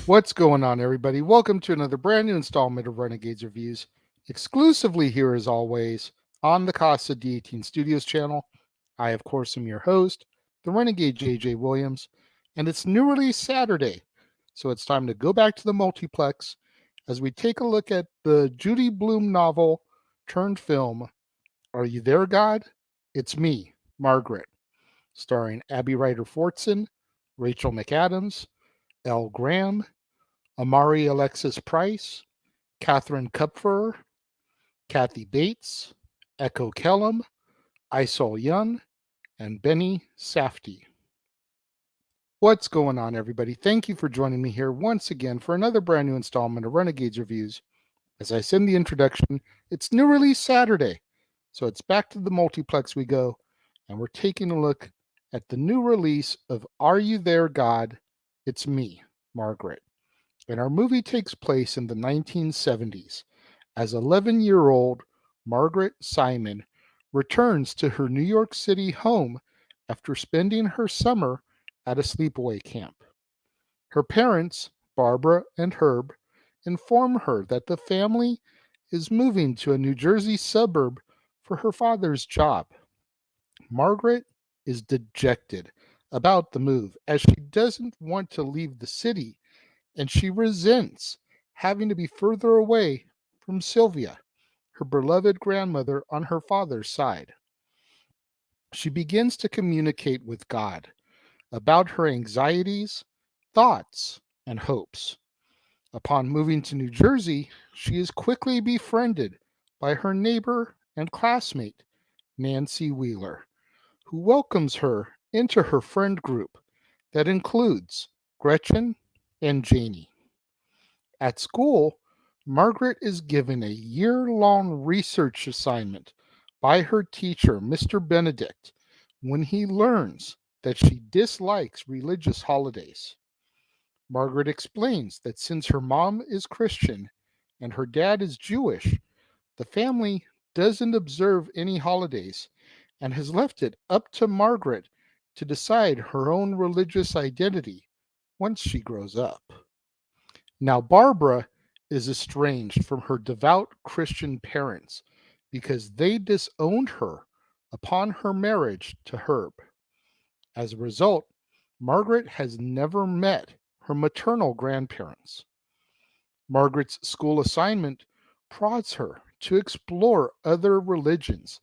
What's going on, everybody? Welcome to another brand new installment of Renegades Reviews, exclusively here as always on the Casa D18 Studios channel. I, of course, am your host, the Renegade JJ Williams, and it's new release Saturday, so it's time to go back to the Multiplex as we take a look at the Judy Blume novel turned film, Are You There, God? It's Me, Margaret, starring Abby Ryder Fortson, Rachel McAdams, Elle Graham, Amari Alexis Price, Catherine Kupfer, Kathy Bates, Echo Kellum, Isol Young, and Benny Safdie. What's going on, everybody? Thank you for joining me here once again for another brand new installment of Renegades Reviews. As I said in the introduction, it's new release Saturday, so it's back to the multiplex we go, and we're taking a look at the new release of Are You There, God? It's Me, Margaret. And our movie takes place in the 1970s as 11-year-old Margaret Simon returns to her New York City home after spending her summer at a sleepaway camp. Her parents, Barbara and Herb, inform her that the family is moving to a New Jersey suburb for her father's job. Margaret is dejected about the move as she doesn't want to leave the city and she resents having to be further away from Sylvia, her beloved grandmother on her father's side. She begins to communicate with God about her anxieties, thoughts, and hopes. Upon moving to New Jersey, she is quickly befriended by her neighbor and classmate, Nancy Wheeler, who welcomes her into her friend group that includes Gretchen and Janie. At school, Margaret is given a year-long research assignment by her teacher, Mr. Benedict, when he learns that she dislikes religious holidays. Margaret explains that since her mom is Christian and her dad is Jewish, the family doesn't observe any holidays and has left it up to Margaret to decide her own religious identity once she grows up. Now, Barbara is estranged from her devout Christian parents because they disowned her upon her marriage to Herb. As a result, Margaret has never met her maternal grandparents. Margaret's school assignment prods her to explore other religions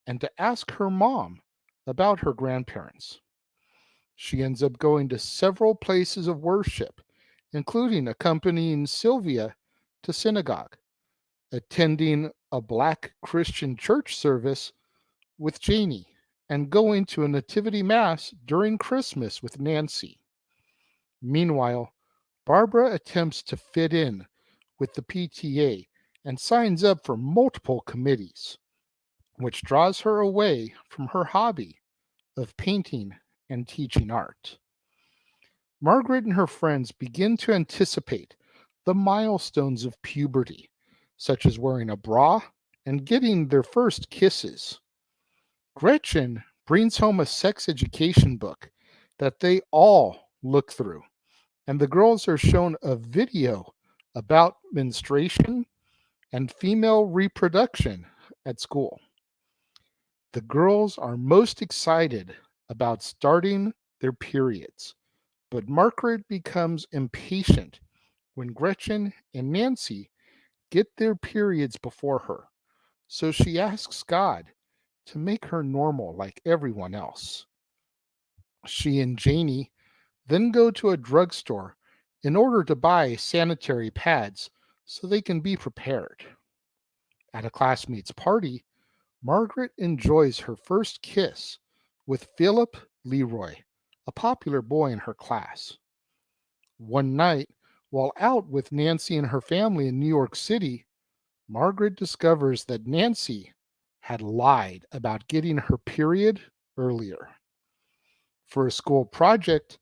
and to ask her mom about her grandparents. She ends up going to several places of worship, including accompanying Sylvia to synagogue, attending a Black Christian church service with Janie, and going to a nativity mass during Christmas with Nancy. Meanwhile, Barbara attempts to fit in with the PTA and signs up for multiple committees, which draws her away from her hobby of painting and teaching art. Margaret and her friends begin to anticipate the milestones of puberty, such as wearing a bra and getting their first kisses. Gretchen brings home a sex education book that they all look through, and the girls are shown a video about menstruation and female reproduction at school. The girls are most excited about starting their periods, but Margaret becomes impatient when Gretchen and Nancy get their periods before her, so she asks God to make her normal like everyone else. She and Janie then go to a drugstore in order to buy sanitary pads so they can be prepared. At a classmate's party, Margaret enjoys her first kiss with Philip Leroy, a popular boy in her class. One night, while out with Nancy and her family in New York City, Margaret discovers that Nancy had lied about getting her period earlier. For a school project,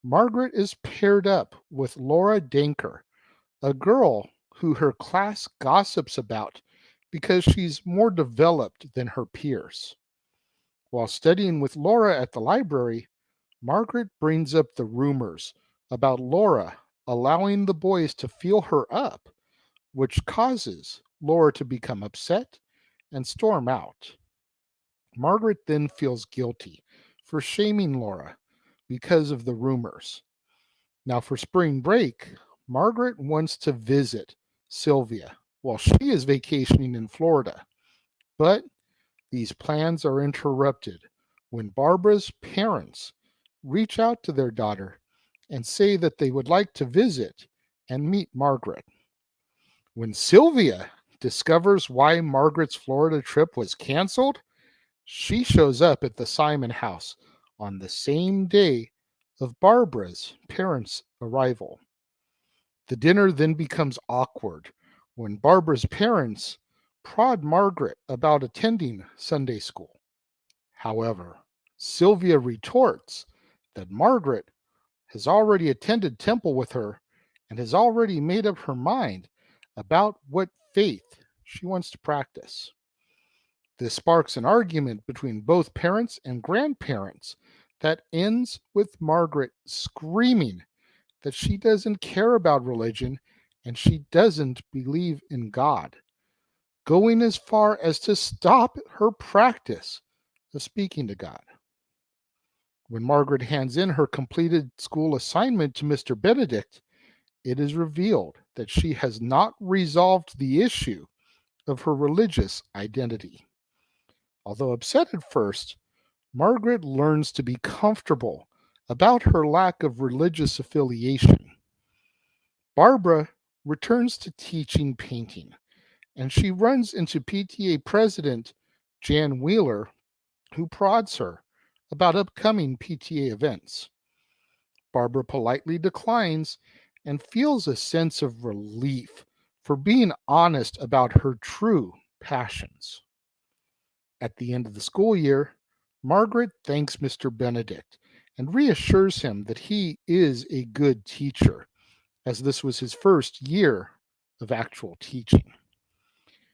Margaret is paired up with Laura Danker, a girl who her class gossips about because she's more developed than her peers. While studying with Laura at the library, Margaret brings up the rumors about Laura allowing the boys to feel her up, which causes Laura to become upset and storm out. Margaret then feels guilty for shaming Laura because of the rumors. Now, for spring break, Margaret wants to visit Sylvia while she is vacationing in Florida. But these plans are interrupted when Barbara's parents reach out to their daughter and say that they would like to visit and meet Margaret. When Sylvia discovers why Margaret's Florida trip was canceled, she shows up at the Simon house on the same day of Barbara's parents' arrival. The dinner then becomes awkward when Barbara's parents prod Margaret about attending Sunday school. However, Sylvia retorts that Margaret has already attended temple with her and has already made up her mind about what faith she wants to practice. This sparks an argument between both parents and grandparents that ends with Margaret screaming that she doesn't care about religion and she doesn't believe in God, going as far as to stop her practice of speaking to God. When Margaret hands in her completed school assignment to Mr. Benedict, it is revealed that she has not resolved the issue of her religious identity. Although upset at first, Margaret learns to be comfortable about her lack of religious affiliation. Barbara returns to teaching painting, and she runs into PTA president Jan Wheeler, who prods her about upcoming PTA events. Barbara politely declines and feels a sense of relief for being honest about her true passions. At the end of the school year, Margaret thanks Mr. Benedict and reassures him that he is a good teacher, as this was his first year of actual teaching.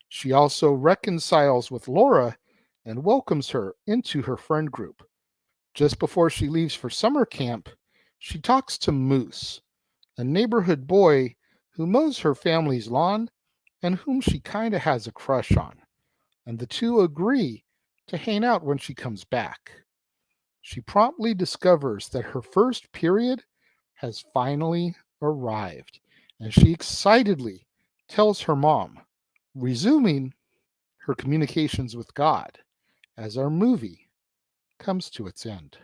She also reconciles with Laura and welcomes her into her friend group. Just before she leaves for summer camp, she talks to Moose, a neighborhood boy who mows her family's lawn and whom she kind of has a crush on, and the two agree to hang out when she comes back. She promptly discovers that her first period has finally arrived, and she excitedly tells her mom, resuming her communications with God as our movie comes to its end.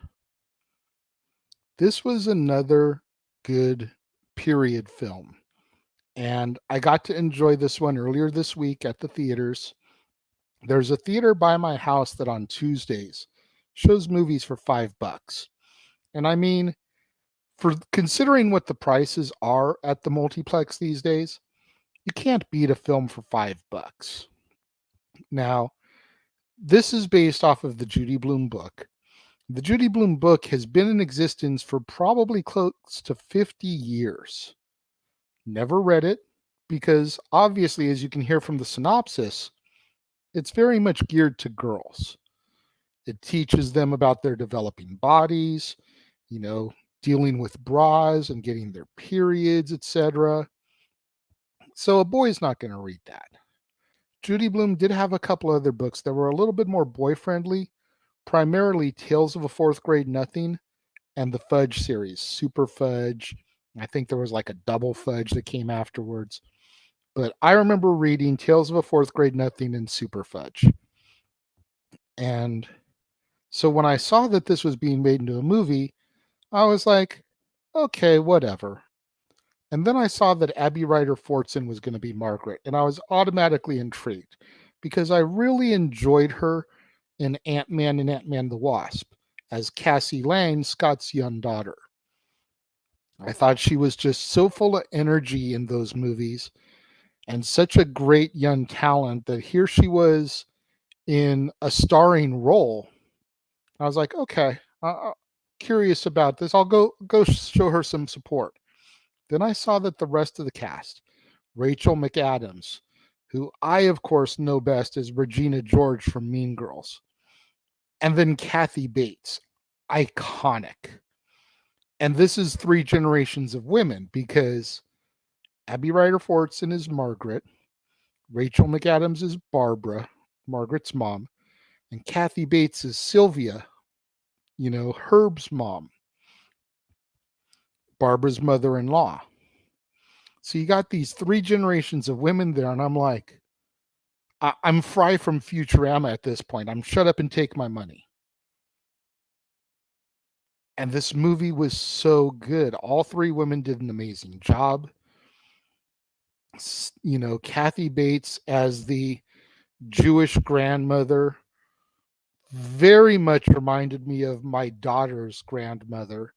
This was another good period film, and I got to enjoy this one earlier this week at the theaters. There's a theater by my house that on Tuesdays shows movies for $5. And I mean, for considering what the prices are at the multiplex these days, you can't beat a film for $5. Now, this is based off of the Judy Blume book. The Judy Blume book has been in existence for probably close to 50 years. Never read it because obviously, as you can hear from the synopsis, it's very much geared to girls. It teaches them about their developing bodies, dealing with bras and getting their periods, etc. So a boy's not going to read that. Judy Blume did have a couple other books that were a little bit more boy-friendly, primarily Tales of a Fourth Grade Nothing and the Fudge series, Super Fudge. I think there was like a Double Fudge that came afterwards. But I remember reading Tales of a Fourth Grade Nothing and Super Fudge. And so when I saw that this was being made into a movie, I was like, okay, whatever. And then I saw that Abby Ryder Fortson was going to be Margaret, and I was automatically intrigued because I really enjoyed her in Ant-Man and Ant-Man the Wasp as Cassie Lang, Scott's young daughter. I thought she was just so full of energy in those movies and such a great young talent that here she was in a starring role. I was like, okay, curious about this. I'll go show her some support. Then I saw that the rest of the cast, Rachel McAdams, who I, of course, know best as Regina George from Mean Girls, and then Kathy Bates, iconic. And this is three generations of women because Abby Ryder Fortson is Margaret, Rachel McAdams is Barbara, Margaret's mom, and Kathy Bates is Sylvia, Herb's mom, Barbara's mother-in-law. So you got these three generations of women there, and I'm like, I'm Fry from Futurama at this point. I'm shut up and take my money. And this movie was so good. All three women did an amazing job. Kathy Bates as the Jewish grandmother very much reminded me of my daughter's grandmother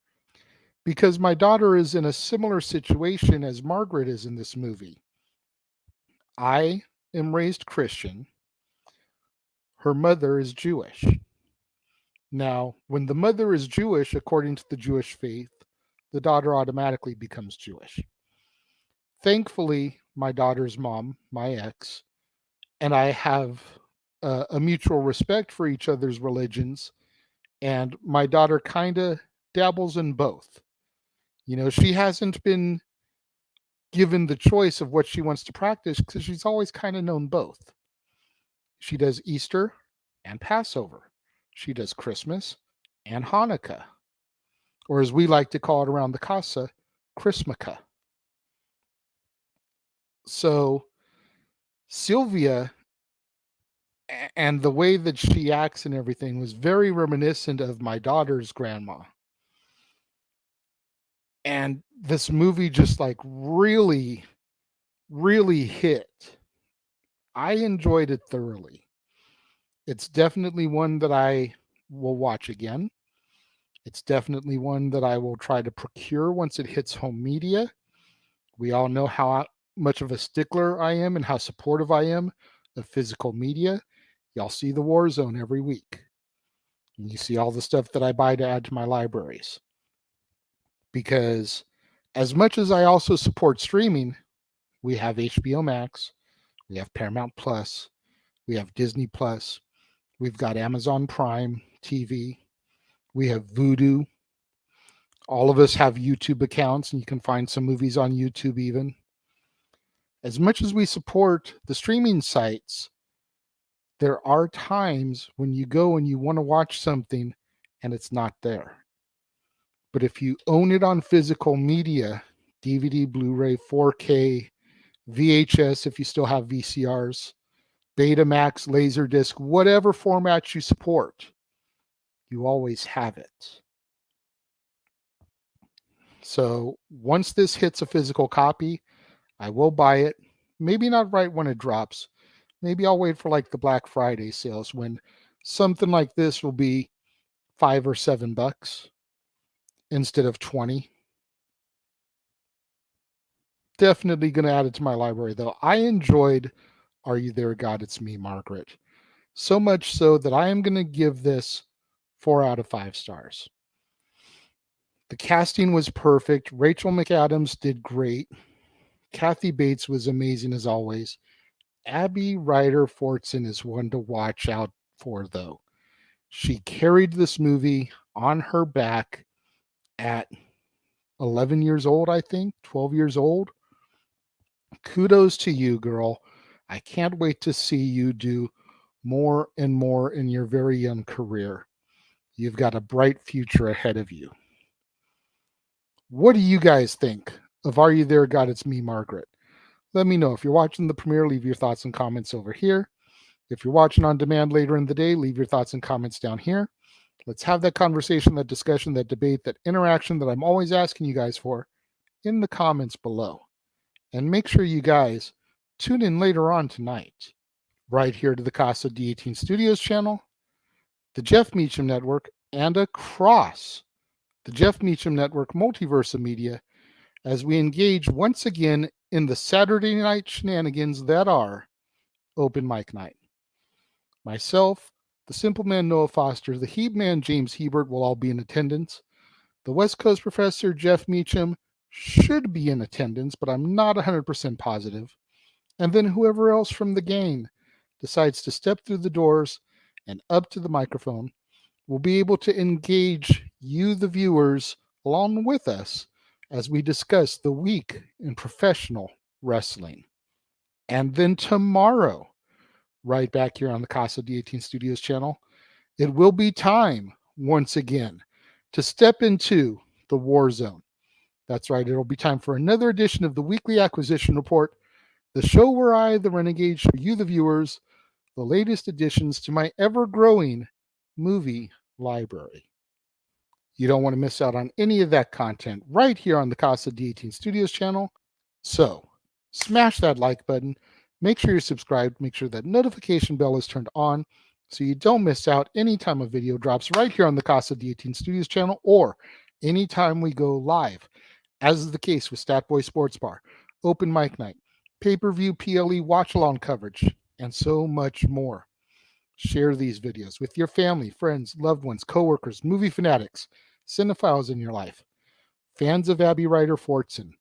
because my daughter is in a similar situation as Margaret is in this movie. I am raised Christian. Her mother is Jewish. Now, when the mother is Jewish, according to the Jewish faith, the daughter automatically becomes Jewish. Thankfully, my daughter's mom, my ex, and I have a mutual respect for each other's religions, and my daughter kind of dabbles in both. She hasn't been given the choice of what she wants to practice because she's always kind of known both. She does Easter and Passover. She does Christmas and Hanukkah, or as we like to call it around the casa, Christmaka. So Sylvia and the way that she acts and everything was very reminiscent of my daughter's grandma. And this movie just like really, really hit. I enjoyed it thoroughly. It's definitely one that I will watch again. It's definitely one that I will try to procure once it hits home media. We all know how much of a stickler I am and how supportive I am of physical media. Y'all see the War Zone every week. And you see all the stuff that I buy to add to my libraries. Because as much as I also support streaming, we have HBO Max, we have Paramount Plus, we have Disney Plus, we've got Amazon Prime TV, we have Vudu. All of us have YouTube accounts, and you can find some movies on YouTube even. As much as we support the streaming sites, there are times when you go and you want to watch something and it's not there. But if you own it on physical media, DVD, Blu-ray, 4K, VHS, if you still have VCRs, Betamax, Laserdisc, whatever format you support, you always have it. So once this hits a physical copy, I will buy it. Maybe not right when it drops. Maybe I'll wait for like the Black Friday sales when something like this will be $5 or $7 instead of 20. Definitely going to add it to my library though. I enjoyed Are You There, God? It's Me, Margaret. So much so that I am going to give this 4 out of 5 stars. The casting was perfect. Rachel McAdams did great. Kathy Bates was amazing as always. Abby Ryder Fortson is one to watch out for, though. She carried this movie on her back at 11 years old, I think, 12 years old. Kudos to you, girl. I can't wait to see you do more and more in your very young career. You've got a bright future ahead of you. What do you guys think of Are You There, God? It's Me, Margaret? Let me know. If you're watching the premiere, leave your thoughts and comments over here. If you're watching on demand later in the day, leave your thoughts and comments down here. Let's have that conversation, that discussion, that debate, that interaction that I'm always asking you guys for in the comments below. And make sure you guys tune in later on tonight, right here to the Casa D18 Studios channel, the Jeff Meacham Network, and across the Jeff Meacham Network multiverse of media as we engage once again in the Saturday night shenanigans that are open mic night. Myself, the Simple Man Noah Foster, the Heeb Man James Hebert will all be in attendance. The West Coast Professor Jeff Meacham should be in attendance, but I'm not 100% positive. And then whoever else from the gang decides to step through the doors and up to the microphone will be able to engage you, the viewers, along with us as we discuss the week in professional wrestling. And then tomorrow, right back here on the Casa D18 Studios channel, it will be time once again to step into the war zone. That's right, it'll be time for another edition of the Weekly Acquisition Report, the show where I, the Renegade, show you, the viewers, the latest additions to my ever-growing movie library. You don't want to miss out on any of that content right here on the Casa D18 Studios channel. So, smash that like button, make sure you're subscribed, make sure that notification bell is turned on so you don't miss out anytime a video drops right here on the Casa D18 Studios channel or anytime we go live, as is the case with Statboy Sports Bar, Open Mic Night, Pay-Per-View PLE watch-along coverage, and so much more. Share these videos with your family, friends, loved ones, coworkers, movie fanatics, cinephiles in your life, fans of Abby Ryder Fortson,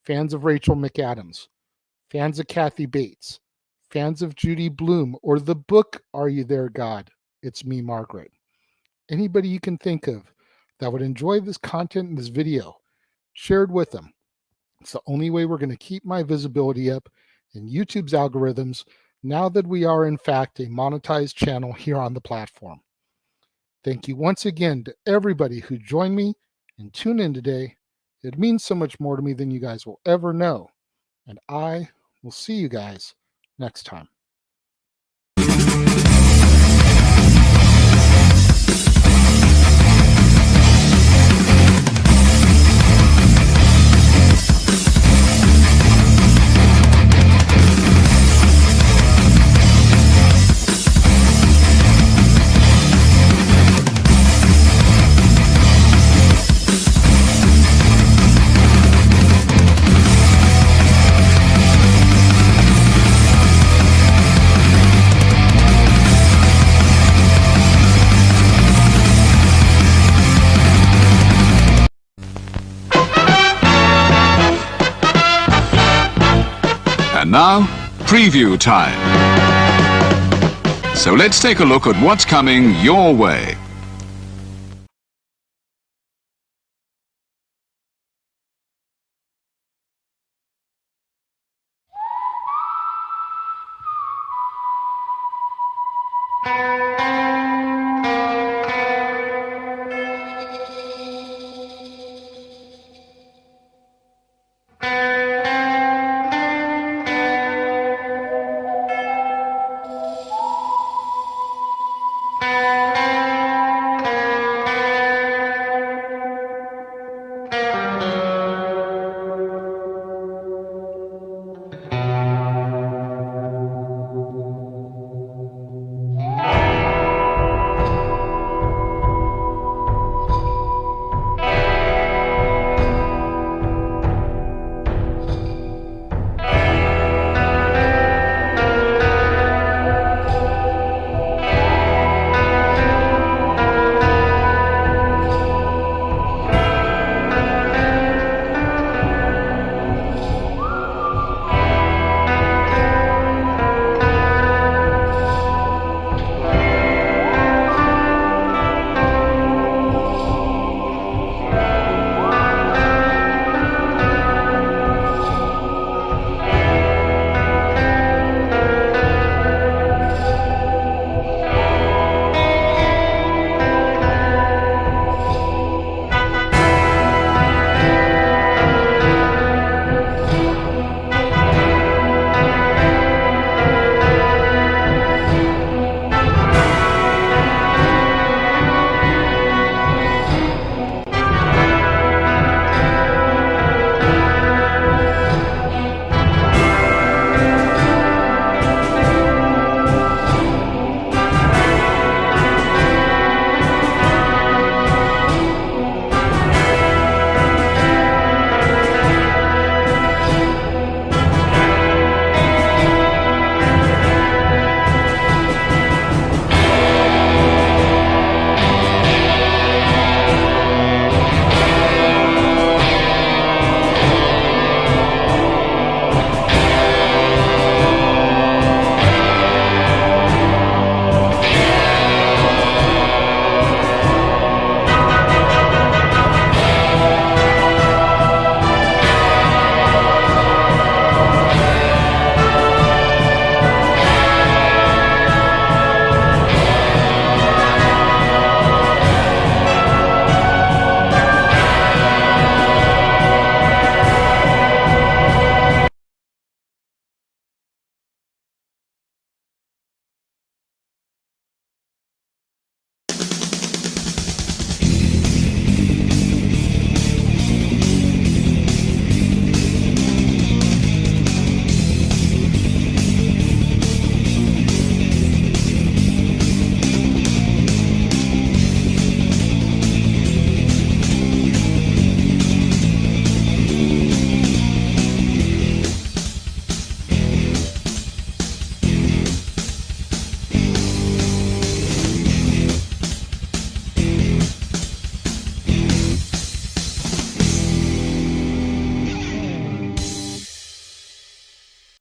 fans of Rachel McAdams, fans of Kathy Bates, fans of Judy Blume, or the book Are You There, God? It's Me, Margaret. Anybody you can think of that would enjoy this content in this video, share it with them. It's the only way we're going to keep my visibility up in YouTube's algorithms now that we are, in fact, a monetized channel here on the platform. Thank you once again to everybody who joined me and tuned in today. It means so much more to me than you guys will ever know. And I will see you guys next time. And now, preview time. So let's take a look at what's coming your way.